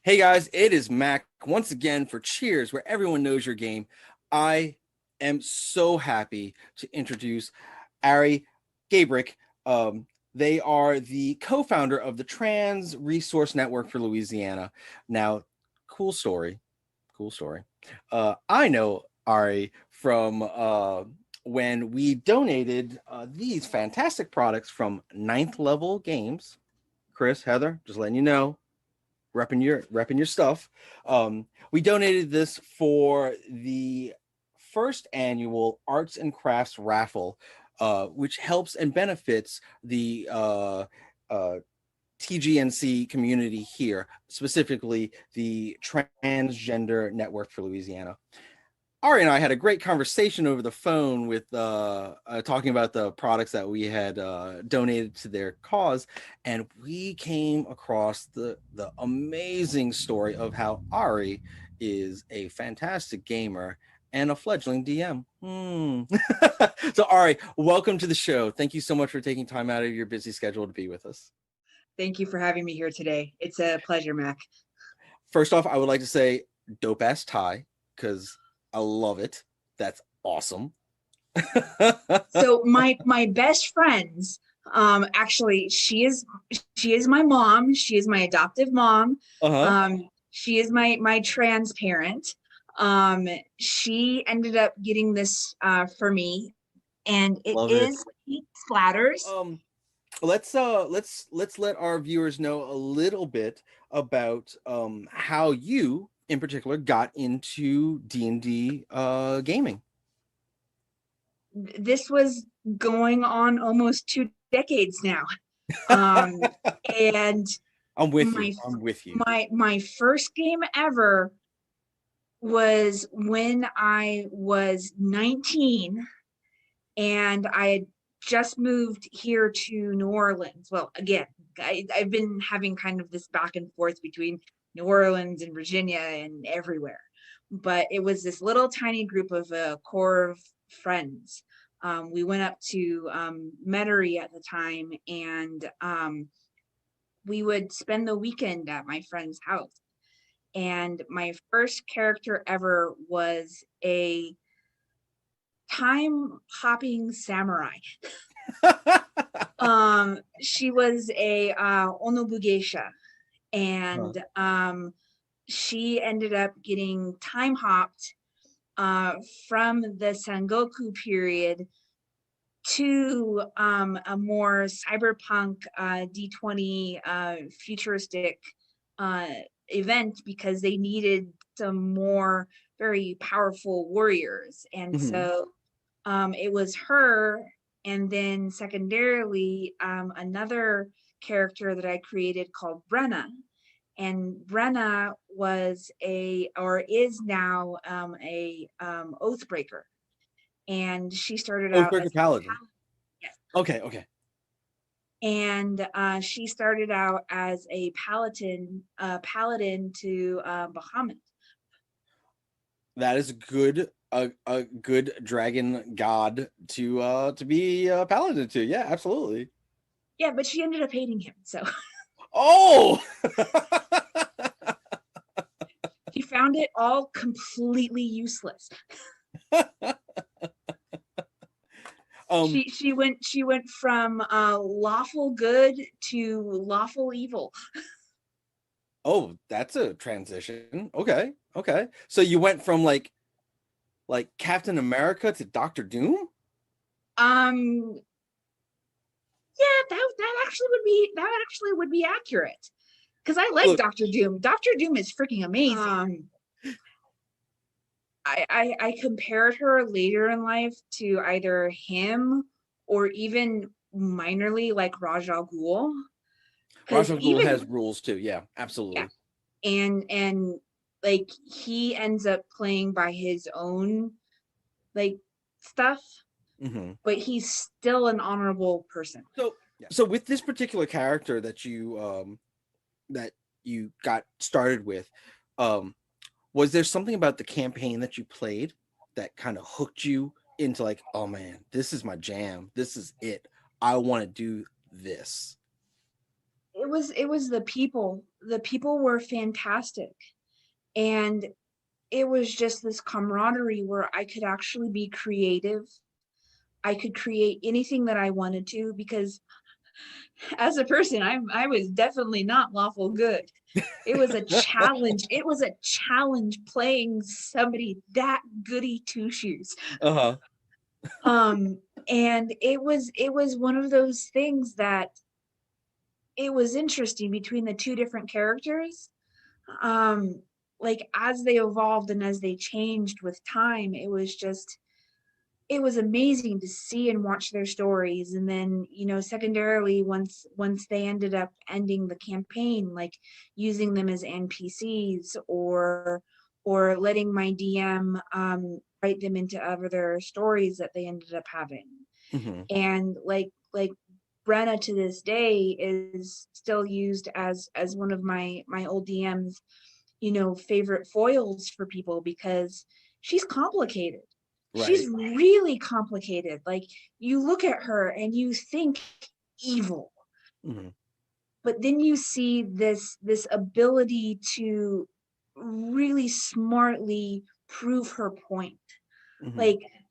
Hey guys, it is Mac once again for Cheers, where everyone knows your game. I am so happy to introduce Ari Gabrek. They are the co-founder of the Trans Resource Network for Louisiana. Now, cool story, cool story. I know Ari from when we donated these fantastic products from Ninth Level Games. Chris, Heather, just letting you know, repping your stuff. We donated this for the first annual arts and crafts raffle, which helps and benefits the TGNC community here, specifically the Transgender Network for Louisiana. Ari and I had a great conversation over the phone with talking about the products that we had donated to their cause, and we came across the amazing story of how Ari is a fantastic gamer and a fledgling DM. So Ari, welcome to the show. Thank you so much for taking time out of your busy schedule to be with us. Thank you for having me here today. It's a pleasure, Mac. First off, I would like to say dope ass tie, because I love it. That's awesome. So my best friends, actually, she is my mom. She is my adoptive mom. Uh-huh. She is my trans parent. She ended up getting this for me, and it Love it. is splatters. Let's let our viewers know a little bit about how you in particular got into D&D gaming. This was going on almost 2 decades now. Um, and I'm with you. my I'm with you. my first game ever was when I was 19, and I had just moved here to New Orleans. Well, again, I've been having kind of this back and forth between New Orleans and Virginia and everywhere. But it was this little tiny group of a core of friends. We went up to Metairie at the time, and we would spend the weekend at my friend's house. And my first character ever was a time hopping samurai. She was a onobugeisha, and she ended up getting time hopped from the Sengoku period to a more cyberpunk D20 futuristic event, because they needed some more very powerful warriors. And so it was her, and then secondarily another character that I created called Brenna. And Brenna was or is now a oathbreaker, and she started out Oathbreaker as Paladin. yes. Okay. And she started out as a paladin to Bahamut. That is a good dragon god to be a paladin to. Yeah, absolutely. Yeah, but she ended up hating him, so Oh. he found it all completely useless. She went from lawful good to lawful evil. Oh, that's a transition. Okay. So you went from like Captain America to Doctor Doom? Um yeah, that actually would be accurate, because I like Look, Doctor Doom. Doctor Doom is freaking amazing. I compared her later in life to either him or even minorly like Ra's al Ghul. Because Rajal Ghul has rules too. Yeah, yeah, absolutely. and like he ends up playing by his own like stuff, but he's still an honorable person. So with this particular character that you got started with, was there something about the campaign that you played that kind of hooked you into like, oh man, this is my jam. This is it. I want to do this. It was the people the people were fantastic. And it was just this camaraderie where I could actually be creative. I could create anything that I wanted to, because as a person, I was definitely not lawful good. It was a challenge. It was a challenge playing somebody that goody two shoes. Uh-huh. Um, and it was one of those things that it was interesting between the two different characters. Um, like as they evolved and as they changed with time, it was amazing to see and watch their stories. And then, secondarily, once they ended up ending the campaign, like using them as npcs, or letting my dm write them into other stories that they ended up having. Mm-hmm. And like Brenna to this day is still used as one of my old dms, favorite foils for people, because she's complicated. She's Right. really complicated. Like, you look at her and you think evil, Mm-hmm. but then you see this ability to really smartly prove her point. Mm-hmm.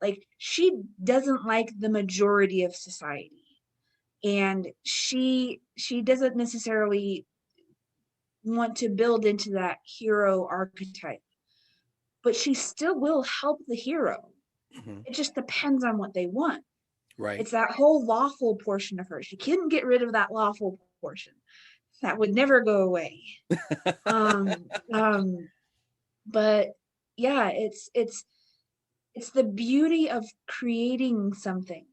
Like she doesn't like the majority of society, and she doesn't necessarily want to build into that hero archetype, but she still will help the hero. Mm-hmm. It just depends on what they want. Right. It's that whole lawful portion of her. She couldn't get rid of that lawful portion. That would never go away. Um, um, but yeah, it's the beauty of creating something.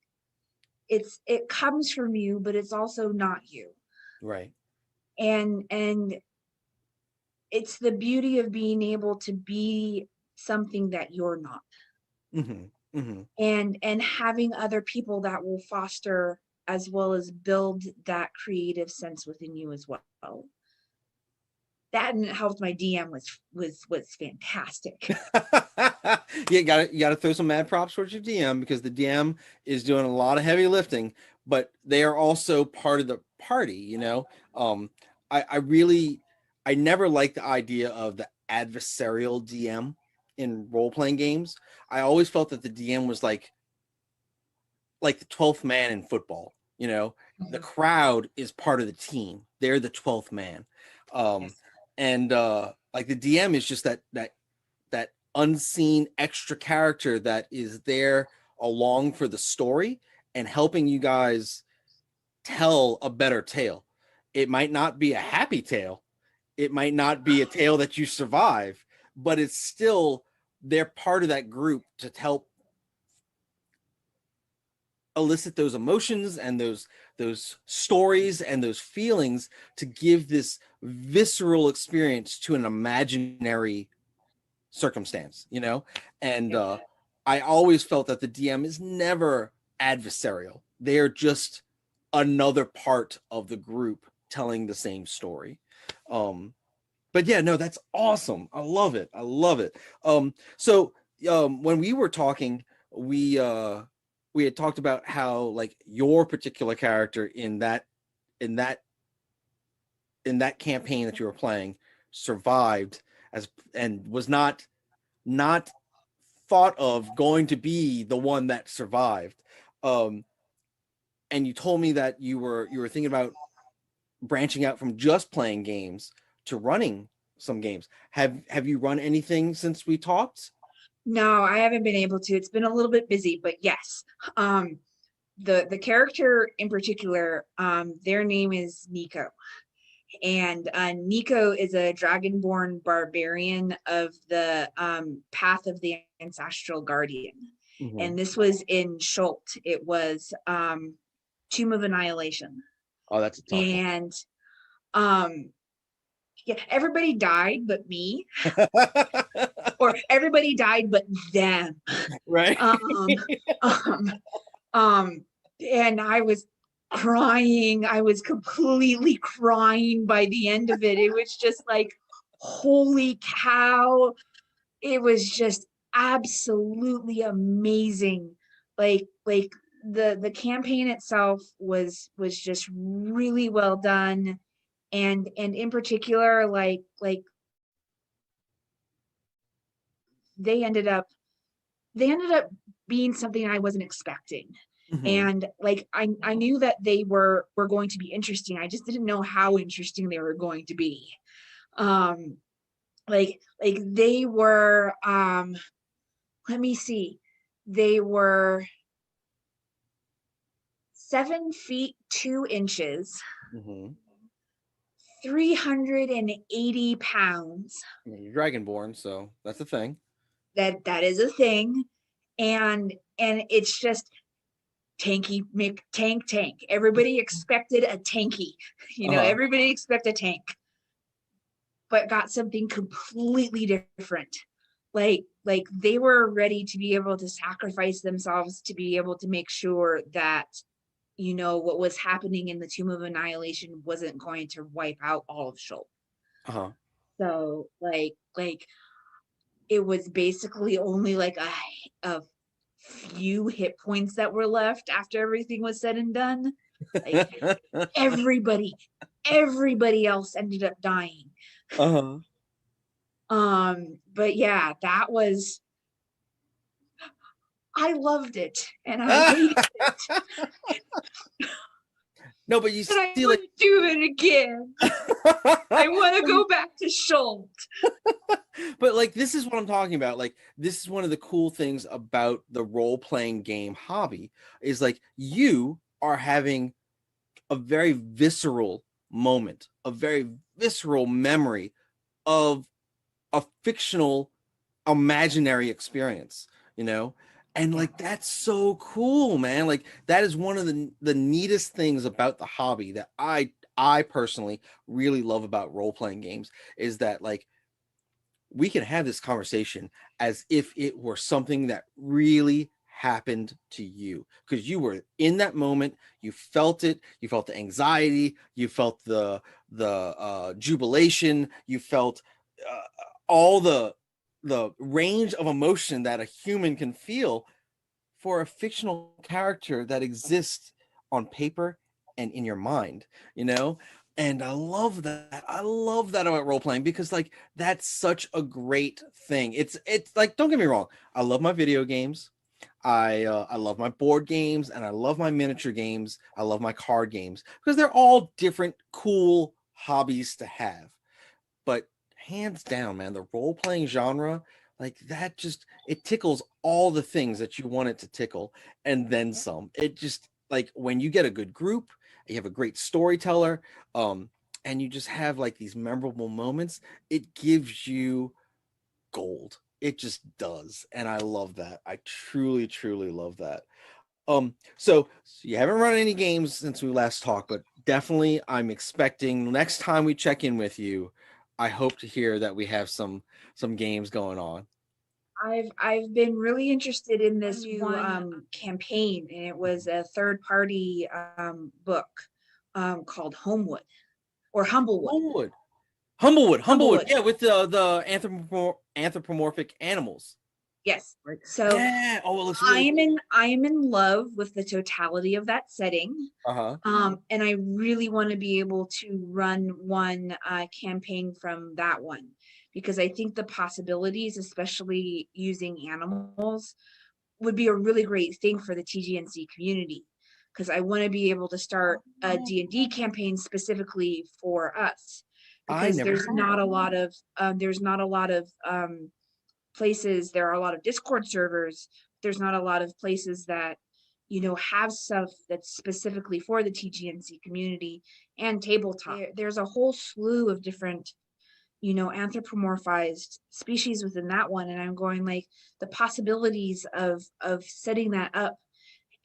It comes from you, but it's also not you. Right. And it's the beauty of being able to be something that you're not, Mm-hmm. Mm-hmm. and having other people that will foster as well as build that creative sense within you as well. That, and it helped my dm was fantastic. Yeah, you gotta throw some mad props towards your DM, because the DM is doing a lot of heavy lifting, but they are also part of the party, I really, I never liked the idea of the adversarial DM in role-playing games. I always felt that the DM was like the 12th man in football. The Mhm. crowd is part of the team. They're the 12th man. Um, Yes. and like the DM is just that unseen extra character that is there along for the story and helping you guys tell a better tale. It might not be a happy tale. It might not be a tale that you survive, but it's still, they're part of that group to help elicit those emotions and those stories and those feelings, to give this visceral experience to an imaginary circumstance, and Yep. I always felt that the DM is never adversarial. They're just another part of the group telling the same story. um but yeah, no, that's awesome. I love it. I love it. So when we were talking, we we had talked about how, like, your particular character in that in that campaign that you were playing survived, as and was not thought of going to be the one that survived. Um, and you told me that you were thinking about branching out from just playing games to running some games. Have you run anything since we talked? No, I haven't been able to. It's been a little bit busy, but yes. um the character in particular, their name is Nico. And Nico is a dragonborn barbarian of the path of the ancestral guardian. Mm-hmm. And this was in Schult. It was Tomb of Annihilation. Oh, that's a tough one. And um yeah, everybody died but me, or everybody died but them. Right. um um um and I was crying. I was completely crying by the end of it. It was just like, holy cow. It was just absolutely amazing. Like the campaign itself was just really well done. and in particular, like they ended up they ended up being something I wasn't expecting. Mm-hmm. And like I knew that they were going to be interesting. I just didn't know how interesting they were going to be. Um like they were let me see. They were 7 feet 2 inches, Mm-hmm. 380 pounds. You're dragonborn, so that's a thing. That is a thing. And it's just tanky tank. Everybody expected a tanky. Uh-huh. Everybody expected a tank, but got something completely different. Like they were ready to be able to sacrifice themselves to be able to make sure that what was happening in the Tomb of Annihilation wasn't going to wipe out all of Sheol. Uh-huh. So like it was basically only like a few hit points that were left after everything was said and done. Like everybody everybody else ended up dying. Uh-huh. But yeah, I loved it and I hated it. No, but you And I see, want like, to do it again. I want to go back to Schultz. but like, this is what I'm talking about. Like, this is one of the cool things about the role-playing game hobby is like you are having a very visceral moment, a very visceral memory of a fictional imaginary experience, you know? And Yeah. like that's so cool, man. Like that is one of the neatest things about the hobby that I personally really love about role-playing games is that like we can have this conversation as if it were something that really happened to you because you were in that moment, you felt it, you felt the anxiety, you felt the jubilation, you felt uh, all the range of emotion that a human can feel for a fictional character that exists on paper and in your mind, you know? And I love that. I love that about role playing because like that's such a great thing. It's like don't get me wrong. I love my video games. I love my board games and I love my miniature games. I love my card games because they're all different cool hobbies to have. But hands down, man, the role playing genre, like that just it tickles all the things that you want it to tickle and then some. It just like when you get a good group, you have a great storyteller, um, and you just have like these memorable moments, it gives you gold. It just does. And I love that. I truly, truly love that. So you haven't run any games since we last talked, but definitely I'm expecting next time we check in with you, I hope to hear that we have some games going on. I've been really interested in this new campaign, and it was a third party book called Homewood or Humblewood. Homewood. Humblewood. Humblewood. Yeah, with the anthropomorphic animals. Yes. Right. So Yeah. Oh, it looks really cool. I am in love with the totality of that setting. Uh-huh. And I really want to be able to run one campaign from that one because I think the possibilities, especially using animals, would be a really great thing for the TGNC community because I want to be able to start a D&D campaign specifically for us I because never saw that. there's not a lot of places. There are a lot of Discord servers. There's not a lot of places that have stuff that's specifically for the TGNC community and tabletop. There's a whole slew of different anthropomorphized species within that one, and I'm going like the possibilities of setting that up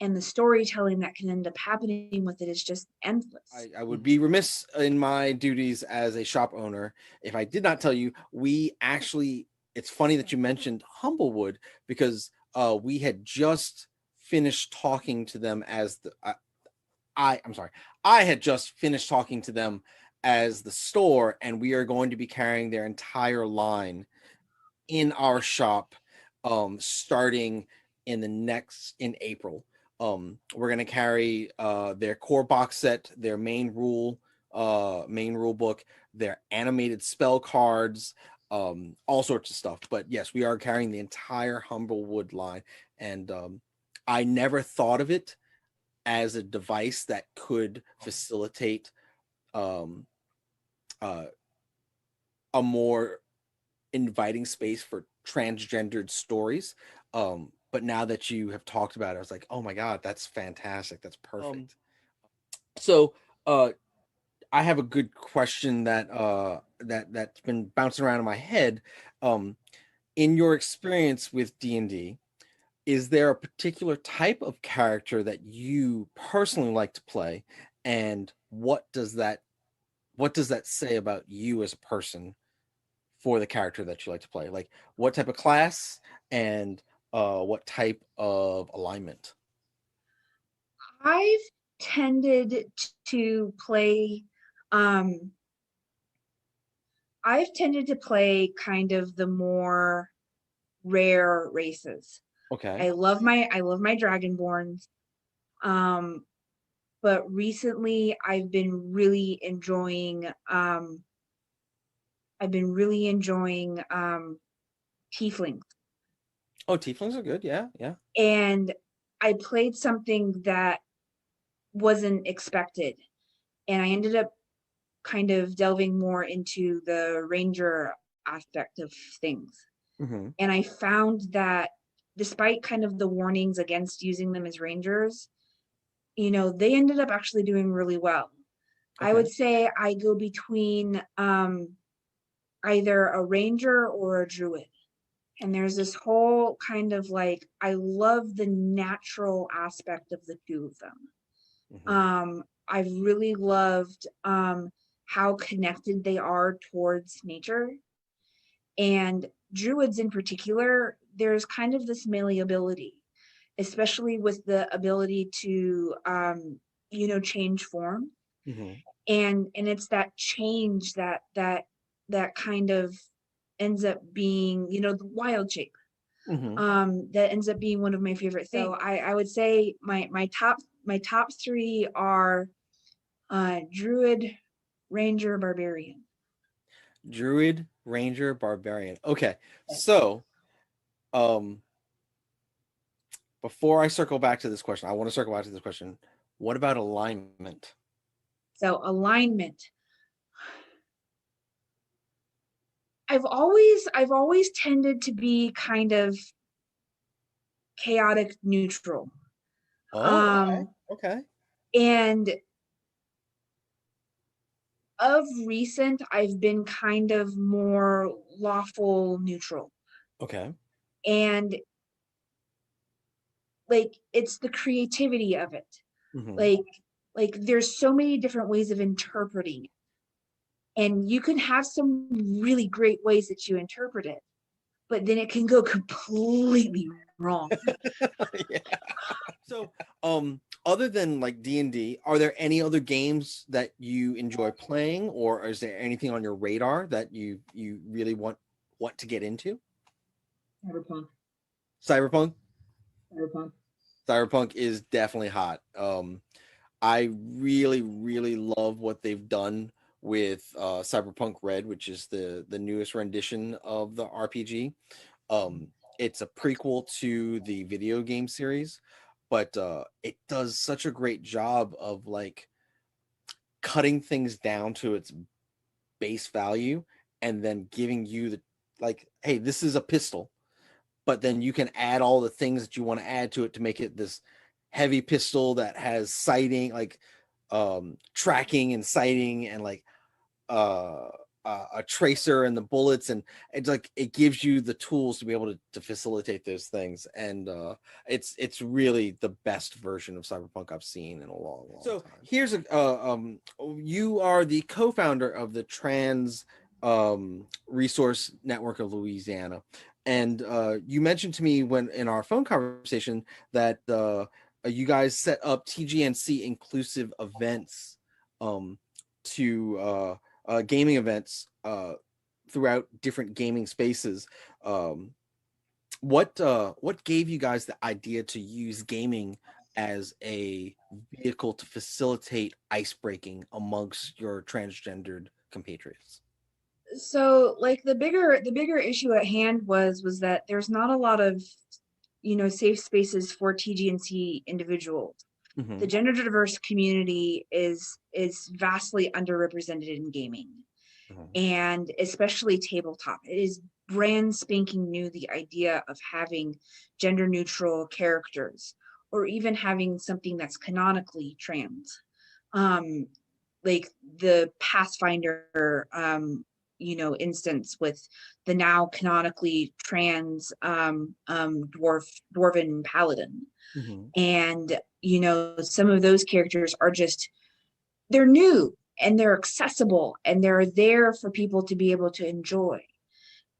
and the storytelling that can end up happening with it is just endless. I would be remiss in my duties as a shop owner if I did not tell you we actually. It's funny that you mentioned Humblewood because we had just finished talking to them as the I'm sorry, I had just finished talking to them as the store, and we are going to be carrying their entire line in our shop starting in April. We're going to carry their core box set, their main rule, main rule book, their animated spell cards, all sorts of stuff. But yes, we are carrying the entire Humblewood line, and I never thought of it as a device that could facilitate um, uh, a more inviting space for transgendered stories. But now that you have talked about it, I was like, oh my god, that's fantastic. That's perfect. So I have a good question that's been bouncing around in my head. Um, in your experience with D&D, is there a particular type of character that you personally like to play, and what does that say about you as a person for the character that you like to play? Like what type of class and what type of alignment? I've tended to play um I've tended to play kind of the more rare races. Okay. I love my dragonborns. Um but recently I've been really enjoying tieflings. Oh, tieflings are good. Yeah, yeah. And I played something that wasn't expected. And I ended up kind of delving more into the ranger aspect of things. Mm-hmm. And I found that despite kind of the warnings against using them as rangers, they ended up actually doing really well. I Okay. would say I go between either a ranger or a druid. And there's this whole kind of like, I love the natural aspect of the two of them. Mm-hmm. I've really loved how connected they are towards nature. And druids in particular, there's kind of this malleability, especially with the ability to, change form. Mm-hmm. And it's that change that kind of ends up being, the wild shape. Mm-hmm. That ends up being one of my favorite things. So I would say my top three are druid, ranger, barbarian. Druid, ranger, barbarian. Okay. So, um, before I circle back to this question, I want to circle back to this question. What about alignment? So alignment. I've always tended to be kind of chaotic neutral. Oh, okay. Um Okay. and of recent I've been kind of more lawful neutral. Okay. And like it's the creativity of it. Mm-hmm. Like like there's so many different ways of interpreting it. And you can have some really great ways that you interpret it, but then it can go completely wrong. Yeah. So, other than like D&D, are there any other games that you enjoy playing, or is there anything on your radar that you really want to get into? Cyberpunk. Cyberpunk. Cyberpunk. Cyberpunk is definitely hot. I really, really love what they've done with Cyberpunk Red, which is the newest rendition of the RPG. It's a prequel to the video game series, but it does such a great job of like cutting things down to its base value and then giving you the like, hey, this is a pistol, but then you can add all the things that you want to add to it to make it this heavy pistol that has sighting, like tracking and sighting, and like uh a tracer and the bullets, and it's like it gives you the tools to be able to facilitate those things, and it's really the best version of cyberpunk I've seen in a long so time. Here's a you are the co-founder of the trans resource network of Louisiana, and you mentioned to me when in our phone conversation that you guys set up TGNC inclusive events to gaming events throughout different gaming spaces. Um, what gave you guys the idea to use gaming as a vehicle to facilitate ice breaking amongst your transgendered compatriots? So like the bigger issue at hand was that there's not a lot of, safe spaces for TGNC individuals. The Hmm. gender diverse community is vastly underrepresented in gaming, Hmm. and especially tabletop. It is brand spanking new, the idea of having gender neutral characters, or even having something that's canonically trans. Um, like the Pathfinder instance with the now canonically trans dwarven paladin. Hmm. And some of those characters are just, they're new and they're accessible and they're there for people to be able to enjoy.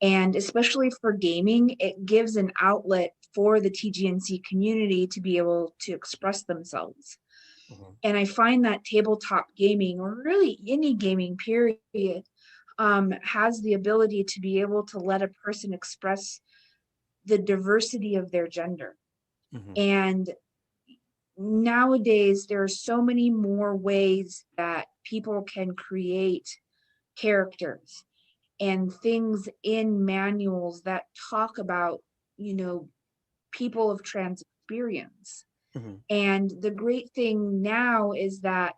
And especially for gaming, it gives an outlet for the TGNC community to be able to express themselves. Hmm. And I find that tabletop gaming, or really any gaming period, has the ability to be able to let a person express the diversity of their gender. Hmm. And nowadays, there are so many more ways that people can create characters and things in manuals that talk about, you know, people of trans experience. Hmm. And the great thing now is that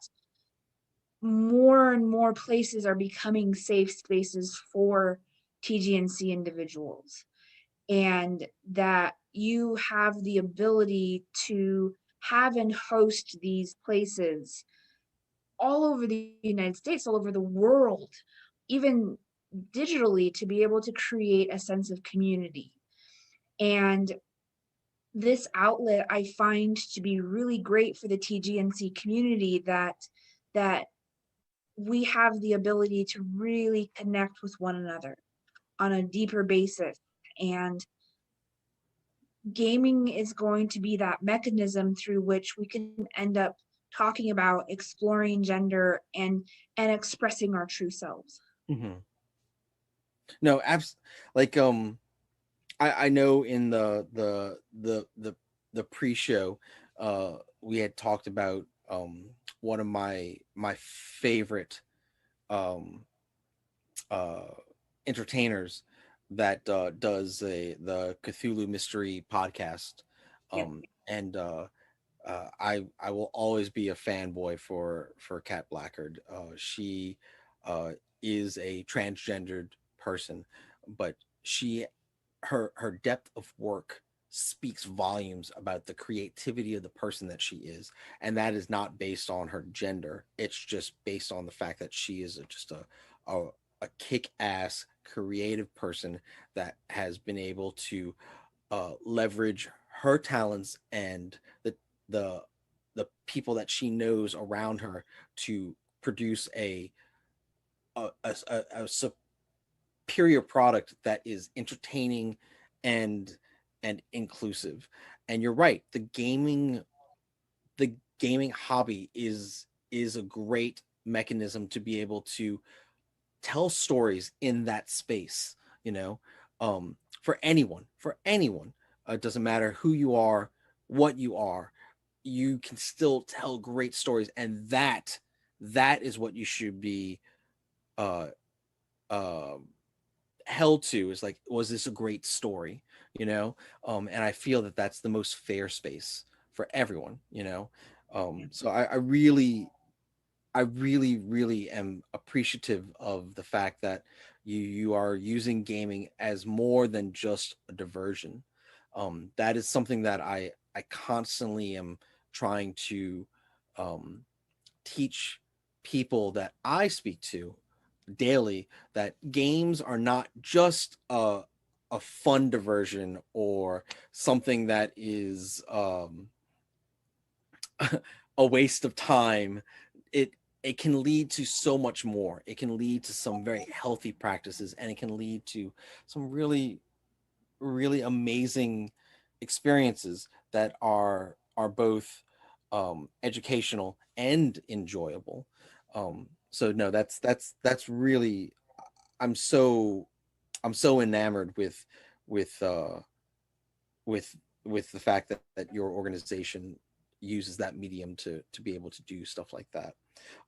more and more places are becoming safe spaces for TGNC individuals, and that you have the ability to have and host these places all over the United States, all over the world, even digitally, to be able to create a sense of community. And this outlet I find to be really great for the TGNC community, that we have the ability to really connect with one another on a deeper basis. And gaming is going to be that mechanism through which we can end up talking about exploring gender and expressing our true selves. Hmm. No, like I know in the pre-show, we had talked about one of my favorite um uh entertainers that does the Cthulhu Mystery podcast. Yeah. And I will always be a fanboy for Kat Blackard. She uh is a transgendered person, but she her depth of work speaks volumes about the creativity of the person that she is, and that is not based on her gender. It's just based on the fact that she is just a, a kick-ass creative person that has been able to leverage her talents and the the people that she knows around her to produce a superior product that is entertaining and inclusive. And you're right, the gaming hobby is a great mechanism to be able to tell stories in that space, you know, for anyone. It doesn't matter who you are, what you are, you can still tell great stories, and that is what you should be uh uh held to, is like, was this a great story, you know? And I feel that that's the most fair space for everyone, you know? So I really am appreciative of the fact that you are using gaming as more than just a diversion. That is something that I constantly am trying to um, teach people that I speak to daily, that games are not just a fun diversion or something that is a waste of time. It can lead to so much more. It can lead to some very healthy practices, and it can lead to some really amazing experiences that are both educational and enjoyable. So no, that's really, I'm so I'm so enamored with with uh with the fact that your organization uses that medium to be able to do stuff like that.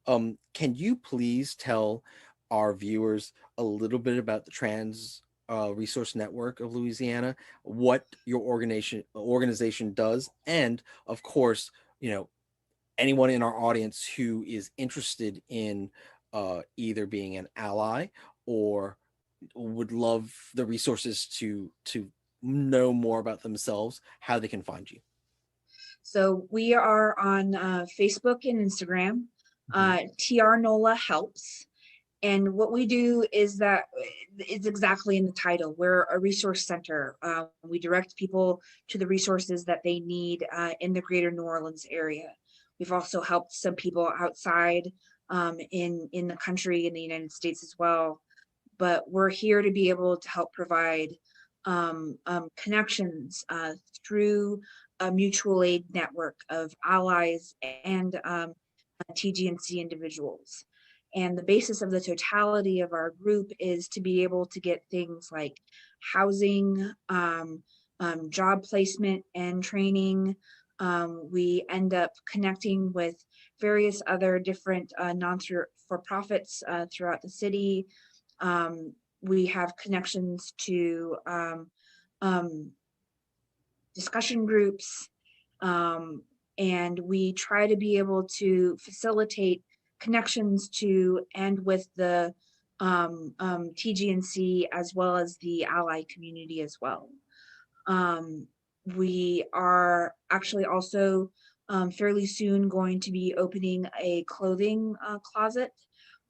Can you please tell our viewers a little bit about the Trans Resource Network of Louisiana, what your organization does, and of course, you know, anyone in our audience who is interested in either being an ally or would love the resources to know more about themselves, how they can find you. So we are on Facebook and Instagram. Mhm. TR NOLA helps. And what we do is that it's exactly in the title. We're a resource center. We direct people to the resources that they need in the greater New Orleans area. We've also helped some people outside in the country, in the United States as well. But we're here to be able to help provide connections through a mutual aid network of allies and TGNC individuals. And the basis of the totality of our group is to be able to get things like housing, job placement, and training. We end up connecting with various other different non-for-profits throughout the city. We have connections to discussion groups, and we try to be able to facilitate connections to and with the TGNC as well as the ally community as well. We are actually also fairly soon going to be opening a clothing closet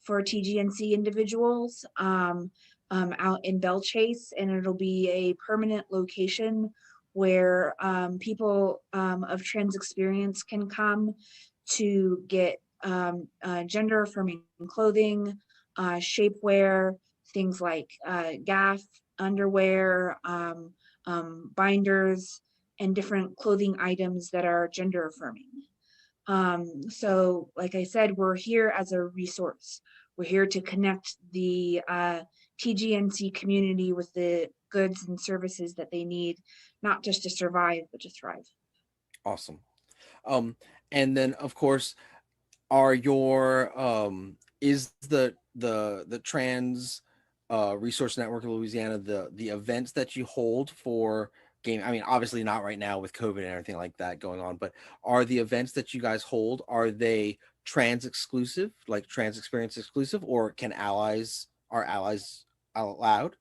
for TGNC individuals out in Belle Chase, and it'll be a permanent location where people of trans experience can come to get gender affirming clothing, shapewear, things like gaff, underwear, binders, and different clothing items that are gender affirming. So like I said, we're here as a resource. We're here to connect the TGNC community with the goods and services that they need, not just to survive, but to thrive. Awesome. Um, and then of course, are your is the Trans Resource Network of Louisiana the events that you hold for game? I mean, obviously not right now with COVID and everything like that going on, but are the events that you guys hold, are they trans exclusive, like trans experience exclusive, or can allies are allies allowed?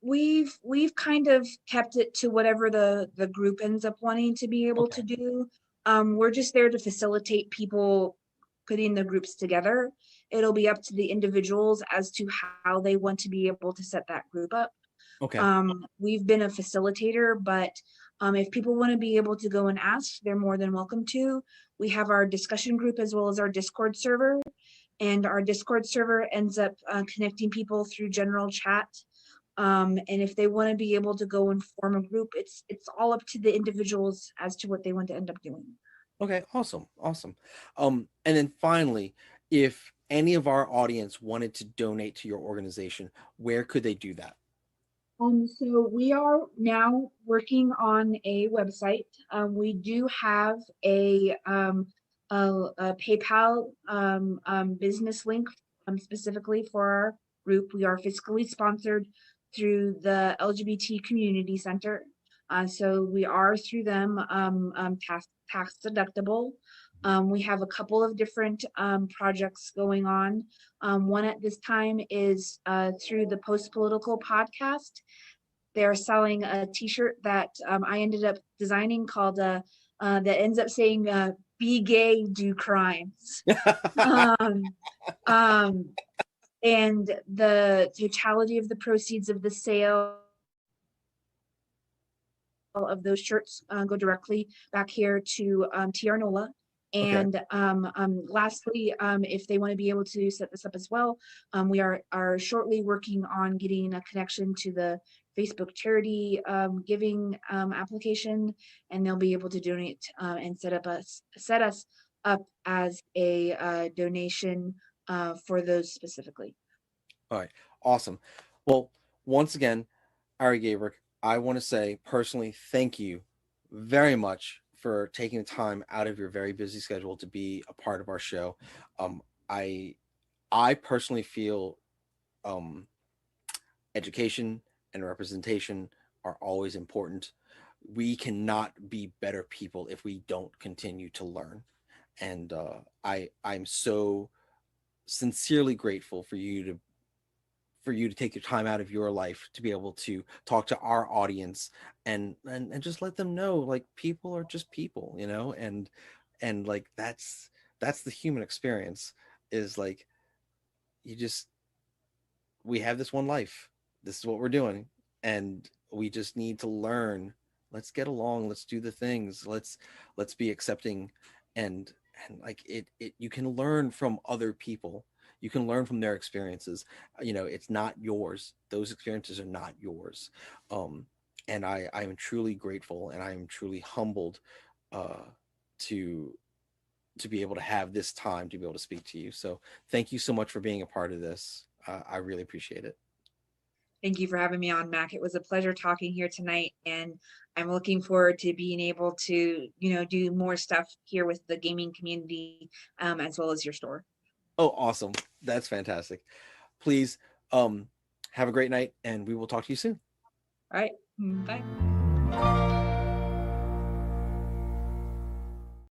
We've kind of kept it to whatever the group ends up wanting to be able Okay. to do. We're just there to facilitate people putting the groups together. It'll be up to the individuals as to how they want to be able to set that group up. Okay. We've been a facilitator, but if people want to be able to go and ask, they're more than welcome to. We have our discussion group as well as our Discord server, and our Discord server ends up connecting people through general chat. And if they want to be able to go and form a group, it's all up to the individuals as to what they want to end up doing. Okay, awesome, awesome. And then finally, if any of our audience wanted to donate to your organization, where could they do that? So we are now working on a website. We do have a PayPal business link specifically for our group. We are fiscally sponsored through the LGBT Community Center. So we are through them tax deductible. We have a couple of different projects going on. One at this time is through the Post Political podcast. They're selling a T-shirt that I ended up designing called that ends up saying "Be gay, do crimes." um, um, and the totality of the proceeds of the sale of those shirts go directly back here to TR NOLA. Okay. And lastly, if they want to be able to set this up as well, we are shortly working on getting a connection to the Facebook charity giving application, and they'll be able to donate and set us up as a donation for those specifically. All right, awesome. Well, once again, Ari Gabrek, I want to say personally, thank you very much for taking the time out of your very busy schedule to be a part of our show. Um, I I personally feel um, education and representation are always important. We cannot be better people if we don't continue to learn. And I'm so sincerely grateful for you to take your time out of your life to be able to talk to our audience and just let them know like people are just people, you know, and like that's the human experience is like you just we have this one life. This is what we're doing. And we just need to learn. Let's get along. Let's do the things. Let's be accepting and and like it you can learn from other people. You can learn from their experiences. You know, it's not yours. Those experiences are not yours. Um and I am truly grateful and I am truly humbled uh to to be able to have this time to be able to speak to you. So thank you so much for being a part of this. I really appreciate it. Thank you for having me on, Mac. It was a pleasure talking here tonight, and I'm looking forward to being able to, do more stuff here with the gaming community, as well as your store. Oh, awesome. That's fantastic. Please um have a great night and we will talk to you soon. All right, bye.